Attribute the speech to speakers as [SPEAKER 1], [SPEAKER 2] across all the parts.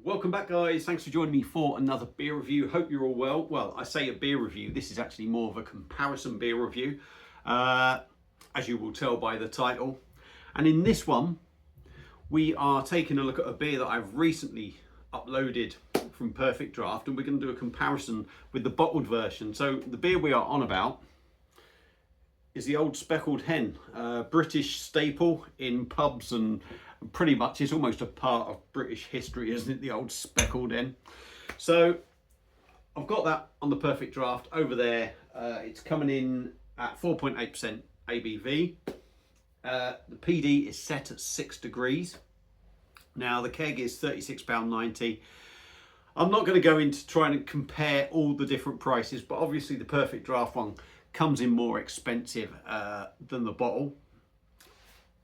[SPEAKER 1] Welcome back, guys. Thanks for joining me for another beer review. Hope you're all well. Well, I say a beer review. This is actually more of a comparison beer review, as you will tell by the title. And in this one, we are taking a look at a beer that I've recently uploaded from Perfect Draft, and we're going to do a comparison with the bottled version. So the beer we are on about is the old speckled hen, British staple in pubs, and pretty much it's almost a part of British history, isn't it? The old speckled hen. So I've got that on the Perfect Draft over there. It's coming in at 4.8% ABV. The PD is set at 6 degrees. Now the keg is £36.90. I'm not going to go into trying to compare all the different prices, but obviously the Perfect Draft one comes in more expensive than the bottle.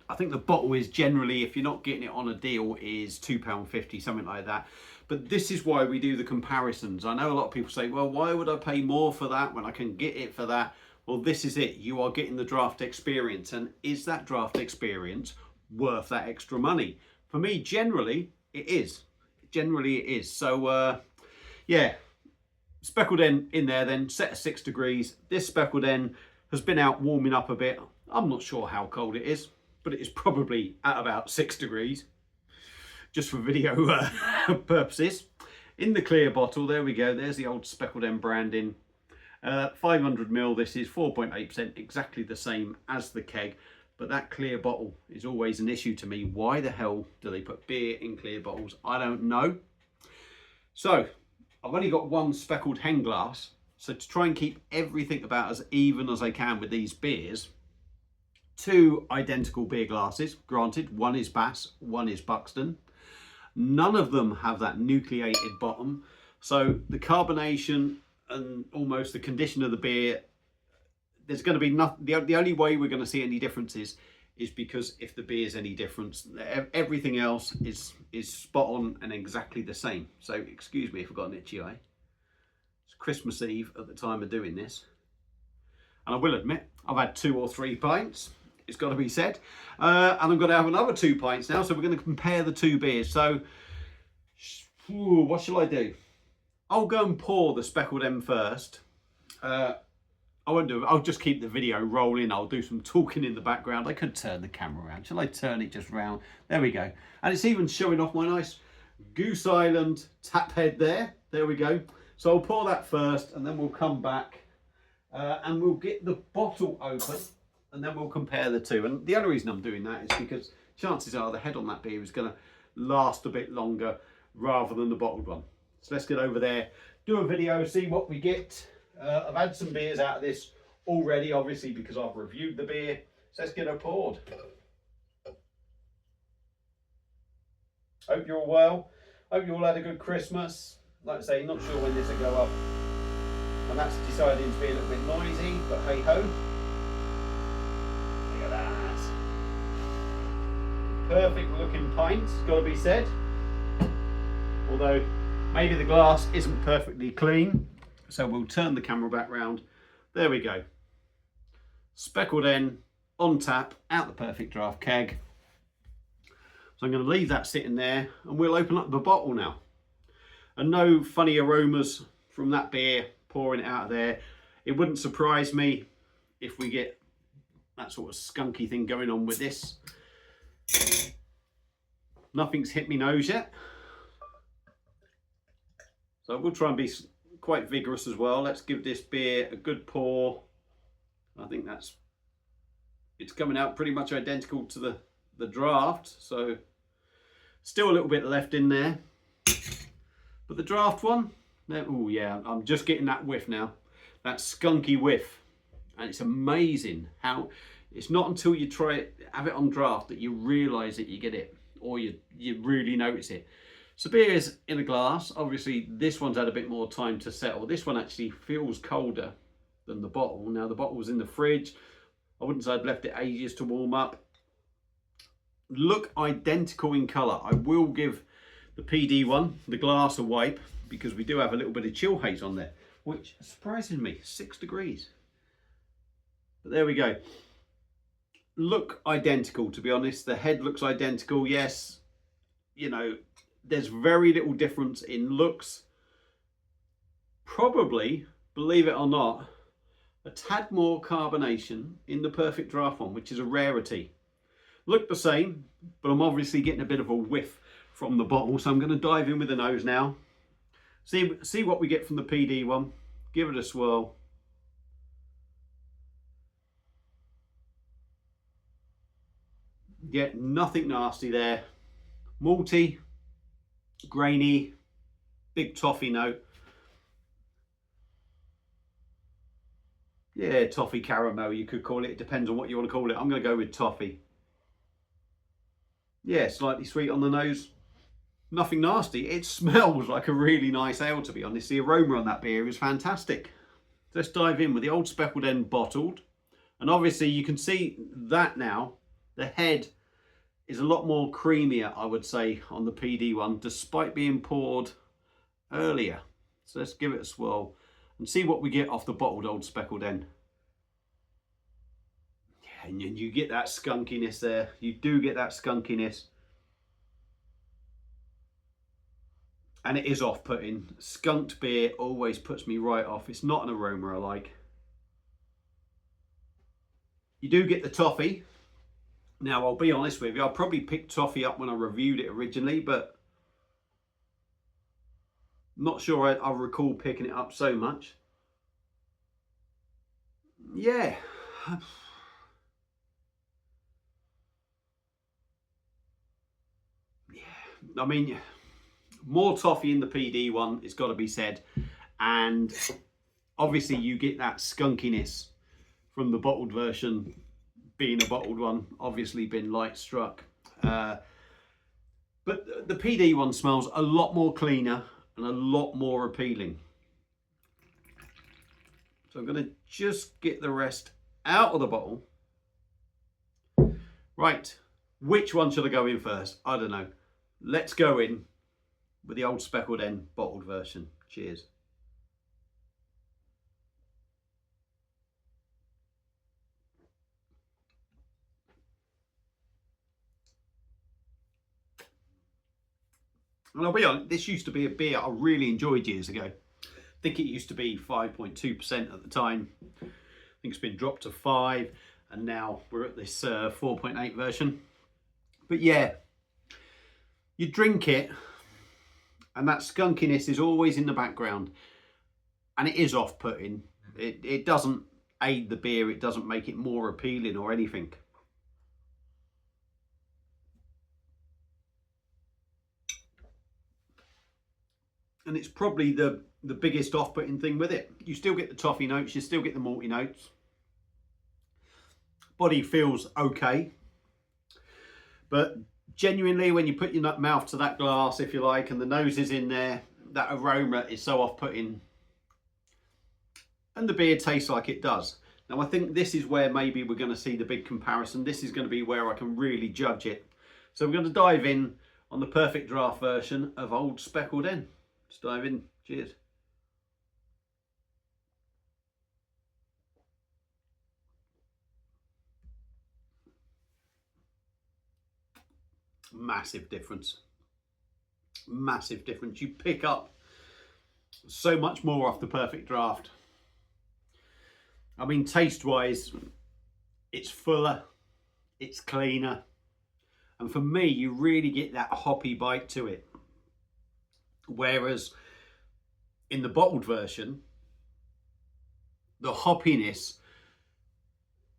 [SPEAKER 1] I think the bottle is generally, if you're not getting it on a deal, is £2.50, something like that. But this is why we do the comparisons. I know a lot of people say, well, why would I pay more for that when I can get it for that? Well, this is it. You are getting the draft experience. And is that draft experience worth that extra money? For me, generally, it is. Generally, it is. So, yeah. Speckled hen in there then, set at 6 degrees. This speckled hen has been out warming up a bit. I'm not sure how cold it is, but it is probably at about 6 degrees, just for video purposes. In the clear bottle, there we go. There's the old speckled hen branding. 500ml, this is 4.8%, exactly the same as the keg. But that clear bottle is always an issue to me. Why the hell do they put beer in clear bottles? I don't know. So I've only got one speckled hen glass, so to try and keep everything about as even as I can with these beers, two identical beer glasses. Granted, one is Bass, one is Buxton. None of them have that nucleated bottom, so the carbonation and almost the condition of the beer, there's going to be nothing. The only way we're going to see any differences is because if the beer is any difference, everything else is spot on and exactly the same. So excuse me if I've got an itchy eye. It's Christmas Eve at the time of doing this, and I will admit I've had 2 or 3 pints, it's got to be said, and I'm going to have another 2 pints now, so we're going to compare the two beers. So what shall I do? I'll go and pour the speckled hen first. I won't do it. I'll just keep the video rolling. I'll do some talking in the background. I could turn the camera around. Shall I turn it just round? There we go. And it's even showing off my nice Goose Island tap head there. There we go. So I'll pour that first, and then we'll come back and we'll get the bottle open, and then we'll compare the two. And the only reason I'm doing that is because chances are the head on that beer is going to last a bit longer rather than the bottled one. So let's get over there, do a video, see what we get. I've had some beers out of this already, obviously, because I've reviewed the beer. So let's get her poured. Hope you're all well. Hope you all had a good Christmas. Like I say, not sure when this will go up. And that's deciding to be a little bit noisy, but hey ho. Look at that. Perfect looking pint, got to be said. Although maybe the glass isn't perfectly clean. So we'll turn the camera back round. There we go. Speckled hen on tap out the Perfect Draft keg. So I'm going to leave that sitting there, and we'll open up the bottle now. And no funny aromas from that beer pouring it out of there. It wouldn't surprise me if we get that sort of skunky thing going on with this. Nothing's hit me nose yet. So we'll try and be quite vigorous as well. Let's give this beer a good pour. I think it's coming out pretty much identical to the draft, so still a little bit left in there. But the draft one, oh yeah, I'm just getting that whiff now, that skunky whiff, and it's amazing how it's not until you try it, have it on draft, that you realise that you get it, or you really notice it. So beer is in a glass. Obviously this one's had a bit more time to settle. This one actually feels colder than the bottle. Now the bottle was in the fridge. I wouldn't say I'd left it ages to warm up. Look identical in colour. I will give the PD one, the glass, a wipe, because we do have a little bit of chill haze on there, which surprises me, 6 degrees. But there we go. Look identical, to be honest. The head looks identical. Yes, you know, there's very little difference in looks. Probably, believe it or not, a tad more carbonation in the Perfect Draft one, which is a rarity. Look the same, but I'm obviously getting a bit of a whiff from the bottle, so I'm going to dive in with the nose now. See what we get from the PD one. Give it a swirl. Yeah, nothing nasty there. Malty, grainy, big toffee note. Yeah, toffee caramel, you could call it. It depends on what you want to call it. I'm going to go with toffee. Yeah, slightly sweet on the nose. Nothing nasty. It smells like a really nice ale, to be honest. The aroma on that beer is fantastic. Let's dive in with the Old Speckled End bottled. And obviously you can see that now. The head is a lot more creamier, I would say, on the PD one, despite being poured earlier. So let's give it a swirl and see what we get off the bottled Old Speckled End. Yeah, and you get that skunkiness there. You do get that skunkiness. And it is off-putting. Skunked beer always puts me right off. It's not an aroma I like. You do get the toffee. Now, I'll be honest with you, I probably picked toffee up when I reviewed it originally, but not sure I recall picking it up so much. Yeah. I mean, more toffee in the PD one, it's got to be said. And obviously you get that skunkiness from the bottled version, being a bottled one, obviously been light struck. But the PD one smells a lot more cleaner and a lot more appealing. So I'm going to just get the rest out of the bottle. Right, which one should I go in first? I don't know. Let's go in with the Old Speckled End bottled version. Cheers. And I'll be honest, this used to be a beer I really enjoyed years ago. I think it used to be 5.2% at the time. I think it's been dropped to 5, and now we're at this 4.8 version. But yeah, you drink it, and that skunkiness is always in the background, and it is off-putting. It doesn't aid the beer, it doesn't make it more appealing or anything. And it's probably the biggest off-putting thing with it. You still get the toffee notes, you still get the malty notes. Body feels okay. But genuinely, when you put your mouth to that glass, if you like, and the nose is in there, that aroma is so off-putting. And the beer tastes like it does. Now, I think this is where maybe we're going to see the big comparison. This is going to be where I can really judge it. So we're going to dive in on the Perfect Draft version of Old Speckled End. Let's dive in. Cheers. Massive difference. Massive difference. You pick up so much more off the Perfect Draft. I mean, taste-wise, it's fuller, it's cleaner. And for me, you really get that hoppy bite to it. Whereas in the bottled version, the hoppiness,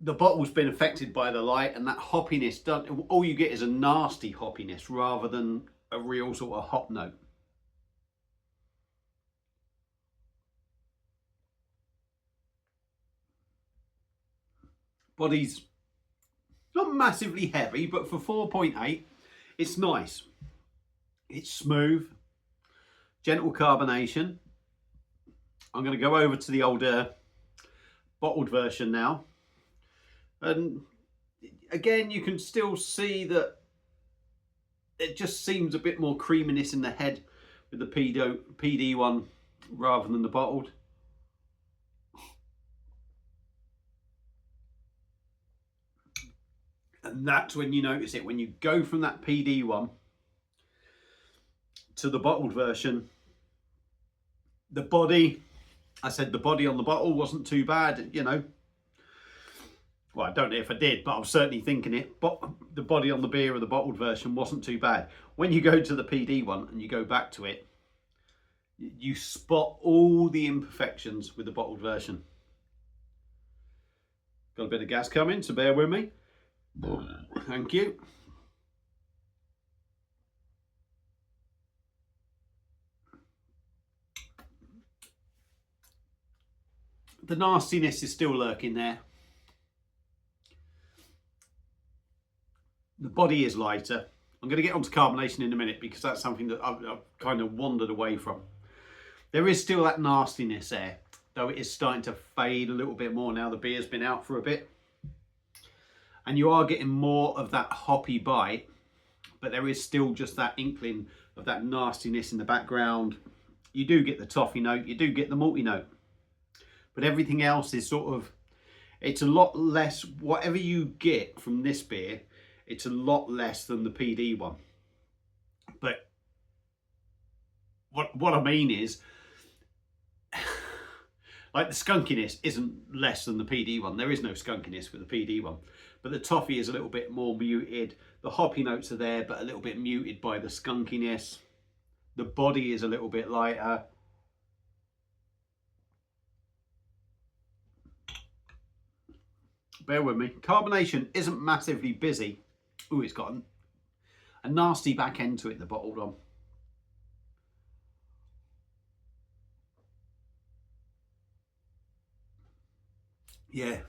[SPEAKER 1] the bottle's been affected by the light, and that hoppiness, all you get is a nasty hoppiness rather than a real sort of hop note. Body's not massively heavy, but for 4.8, it's nice. It's smooth, gentle carbonation. I'm going to go over to the older bottled version now. And again, you can still see that it just seems a bit more creaminess in the head with the PD one rather than the bottled. And that's when you notice it, when you go from that PD one to the bottled version. The body, I said the body on the bottle wasn't too bad, you know. Well, I don't know if I did, but I'm certainly thinking it. But the body on the beer of the bottled version wasn't too bad. When you go to the PD one and you go back to it, you spot all the imperfections with the bottled version. Got a bit of gas coming, so bear with me. Thank you. The nastiness is still lurking there. The body is lighter. I'm going to get onto carbonation in a minute because that's something that I've kind of wandered away from. There is still that nastiness there, though it is starting to fade a little bit more now the beer's been out for a bit. And you are getting more of that hoppy bite, but there is still just that inkling of that nastiness in the background. You do get the toffee note, you do get the malty note, but everything else is sort of, it's a lot less. Whatever you get from this beer, it's a lot less than the PD one. But what I mean is, like, the skunkiness isn't less than the PD one. There is no skunkiness with the PD one. But the toffee is a little bit more muted. The hoppy notes are there, but a little bit muted by the skunkiness. The body is a little bit lighter. Bear with me. Carbonation isn't massively busy. Ooh, it's got a nasty back end to it, the bottled one. Yeah,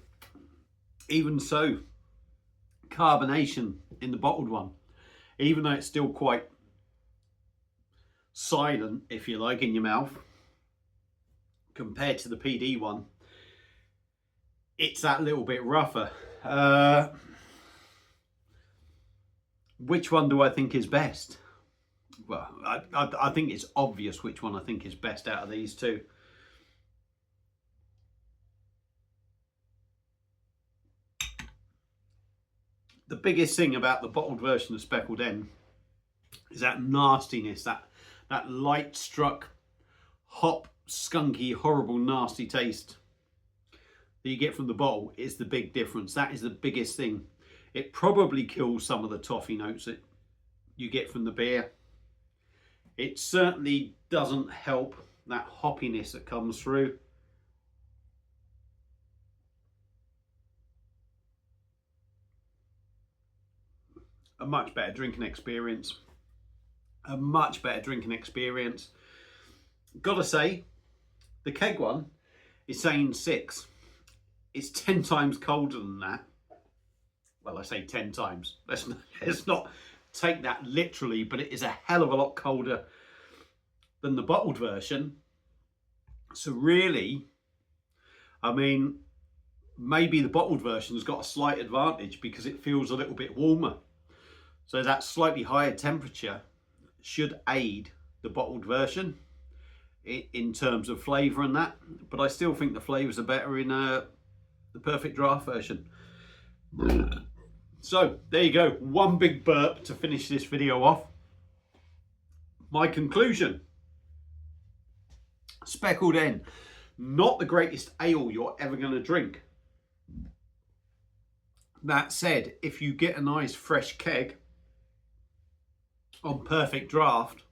[SPEAKER 1] even so, carbonation in the bottled one, even though it's still quite silent, if you like, in your mouth, compared to the PD one, it's that little bit rougher. Which one do I think is best? Well, I think it's obvious which one I think is best out of these two. The biggest thing about the bottled version of Speckled N is that nastiness, that light struck, hop, skunky, horrible, nasty taste that you get from the bottle is the big difference. That is the biggest thing. It probably kills some of the toffee notes that you get from the beer. It certainly doesn't help that hoppiness that comes through. A much better drinking experience. A much better drinking experience. Gotta say, the keg one is saying 6. It's 10 times colder than that. Well, I say 10 times. Let's not take that literally, but it is a hell of a lot colder than the bottled version. So really, I mean, maybe the bottled version has got a slight advantage because it feels a little bit warmer. So that slightly higher temperature should aid the bottled version in terms of flavour and that. But I still think the flavours are better in the perfect draft version. So there you go, one big burp to finish this video off. My conclusion: Speckled N, not the greatest ale you're ever going to drink. That said, if you get a nice fresh keg on perfect draft,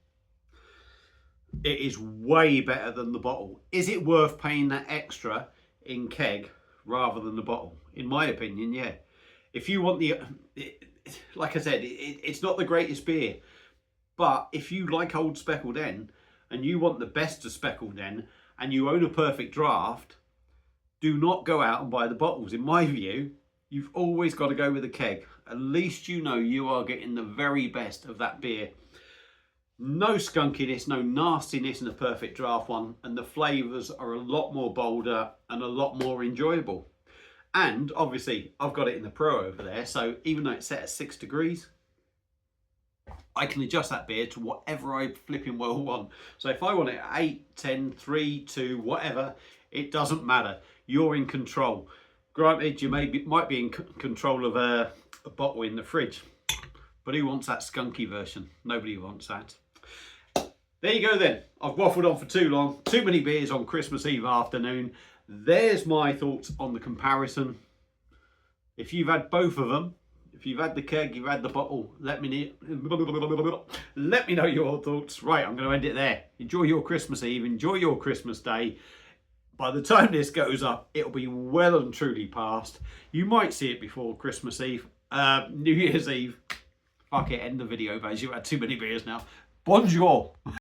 [SPEAKER 1] it is way better than the bottle. Is it worth paying that extra in keg rather than the bottle? In my opinion, yeah. If you want like I said, it's not the greatest beer, but if you like old Speckled N and you want the best of Speckled N and you own a perfect draft, do not go out and buy the bottles. In my view, you've always got to go with a keg. At least you know you are getting the very best of that beer. No skunkiness, no nastiness in the perfect draft one, and the flavours are a lot more bolder and a lot more enjoyable. And obviously I've got it in the Pro over there, so even though it's set at 6 degrees, I can adjust that beer to whatever I flipping well want. So if I want it at 8, 10, 3, 2, whatever, it doesn't matter. You're in control. Granted, you might be in control of a bottle in the fridge, but who wants that skunky version? Nobody wants that. there you go then. I've waffled on for too long. Too many beers on Christmas Eve afternoon. There's my thoughts on the comparison. If you've had both of them, if you've had the keg, you've had the bottle, let me know your thoughts. Right, I'm going to end it there. Enjoy your Christmas Eve. Enjoy your Christmas Day. By the time this goes up, it'll be well and truly past. You might see it before Christmas Eve. New Year's Eve. Fuck it, end the video, guys. You've had too many beers now. Bonjour.